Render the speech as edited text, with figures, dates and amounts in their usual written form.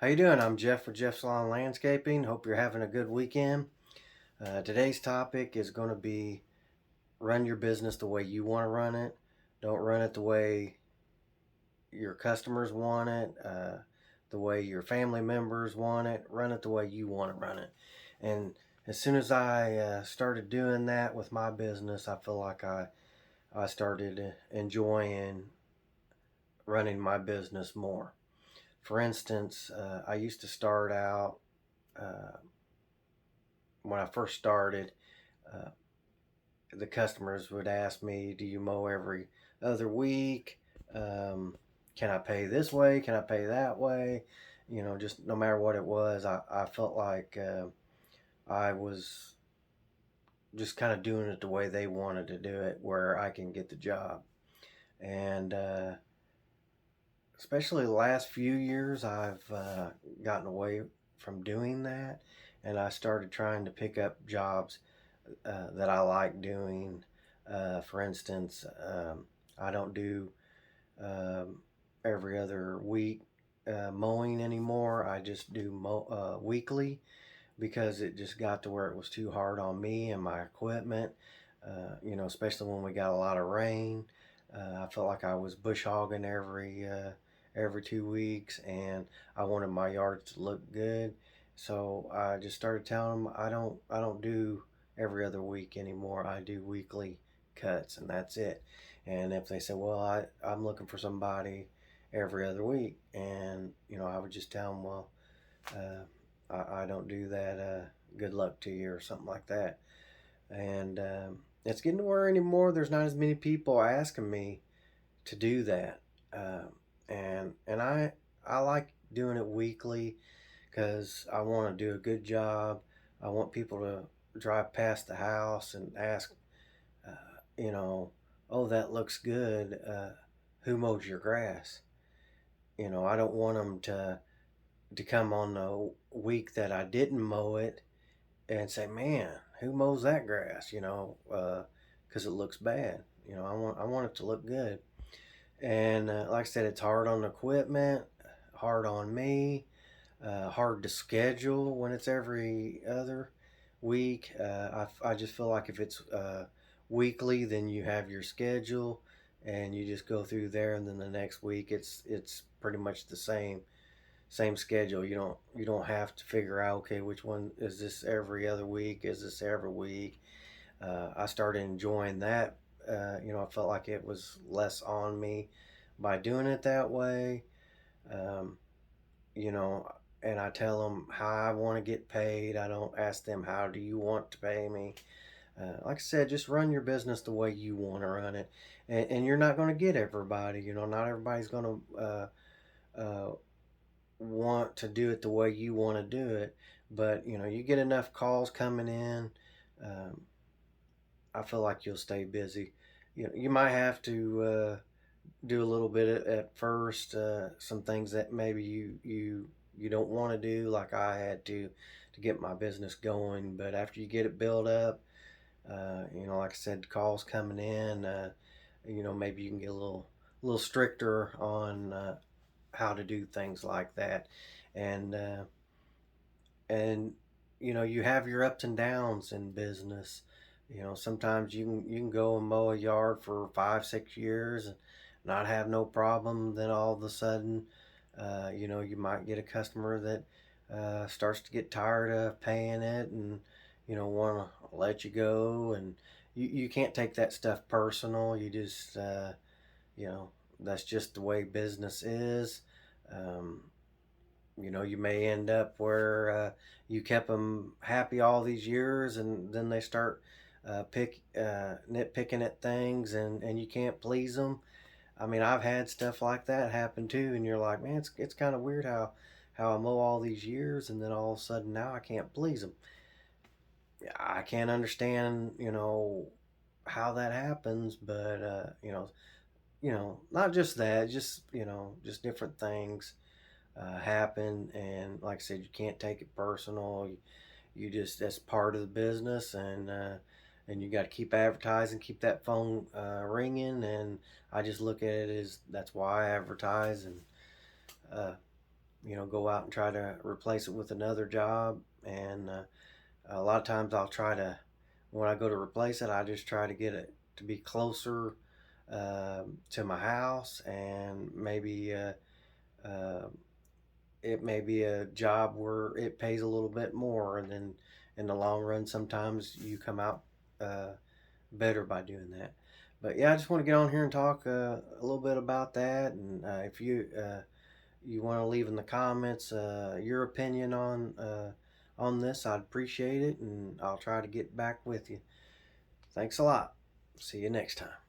How you doing? I'm Jeff with Jeff's Lawn Landscaping. Hope you're having a good weekend. Today's topic is going to be run your business the way you want to run it. Don't run it the way your customers want it, the way your family members want it. Run it the way you want to run it. And as soon as I started doing that with my business, I feel like I started enjoying running my business more. For instance, I used to start out uh, when I first started, uh, the customers would ask me, "Do you mow every other week? Can I pay this way? Can I pay that way?" Just no matter what it was, I felt like I was just kind of doing it the way they wanted to do it, where I can get the job. And especially the last few years, I've gotten away from doing that, and I started trying to pick up jobs that I like doing. For instance, I don't do um, every other week mowing anymore. I just do weekly because it just got to where it was too hard on me and my equipment. Especially when we got a lot of rain. I felt like I was bush hogging every 2 weeks, and I wanted my yards to look good. So I just started telling them I don't do every other week anymore. I do weekly cuts, and that's it. And if they said, "Well, I'm looking for somebody every other week," and I would just tell them, "Well, I don't do that. Good luck to you," or something like that. And it's getting to where anymore there's not as many people asking me to do that. And I like doing it weekly because I want to do a good job. I want people to drive past the house and ask, uh, you know, "Oh, that looks good. Who mowed your grass?" I don't want them to come on the week that I didn't mow it and say, "Man, who mows that grass?" Because it looks bad. I want it to look good. And like I said, it's hard on the equipment, hard on me, hard to schedule when it's every other week. I just feel like if it's weekly, then you have your schedule and you just go through there, and then the next week it's pretty much the same schedule. You don't have to figure out, okay, which one is this every other week? Is this every week? I started enjoying that. I felt like it was less on me by doing it that way. Um, you know, and I tell them how I want to get paid. I don't ask them, "How do you want to pay me?" Like I said, just run your business the way you want to run it, and you're not going to get everybody. Not everybody's going to want to do it the way you want to do it. But you get enough calls coming in. Um, I feel like you'll stay busy. You might have to do a little bit at first, some things that maybe you don't want to do, like I had to get my business going. But after you get it built up, like I said, calls coming in, maybe you can get a little stricter on how to do things like that. And and you have your ups and downs in business. Sometimes you can go and mow a yard for 5 6 years and not have no problem. Then all of a sudden, you might get a customer that starts to get tired of paying it, and want to let you go. And you can't take that stuff personal. You just you know that's just the way business is. um, you may end up where you kept them happy all these years, and then they start nitpicking at things, and you can't please them. I mean, I've had stuff like that happen too, and you're like, "Man, it's kind of weird how I mow all these years, and then all of a sudden now I can't please them." I can't understand, how that happens, but not just that, just different things happen. And like I said, you can't take it personal. You just, that's part of the business. And you got to keep advertising, keep that phone ringing. And I just look at it as that's why I advertise. And uh, go out and try to replace it with another job. And a lot of times I'll try to, when I go to replace it, I just try to get it to be closer to my house, and maybe uh, it may be a job where it pays a little bit more, and then in the long run, sometimes you come out uh, better by doing that. But yeah, I just want to get on here and talk a little bit about that. And if you want to leave in the comments your opinion on this, I'd appreciate it, and I'll try to get back with you. Thanks a lot. See you next time.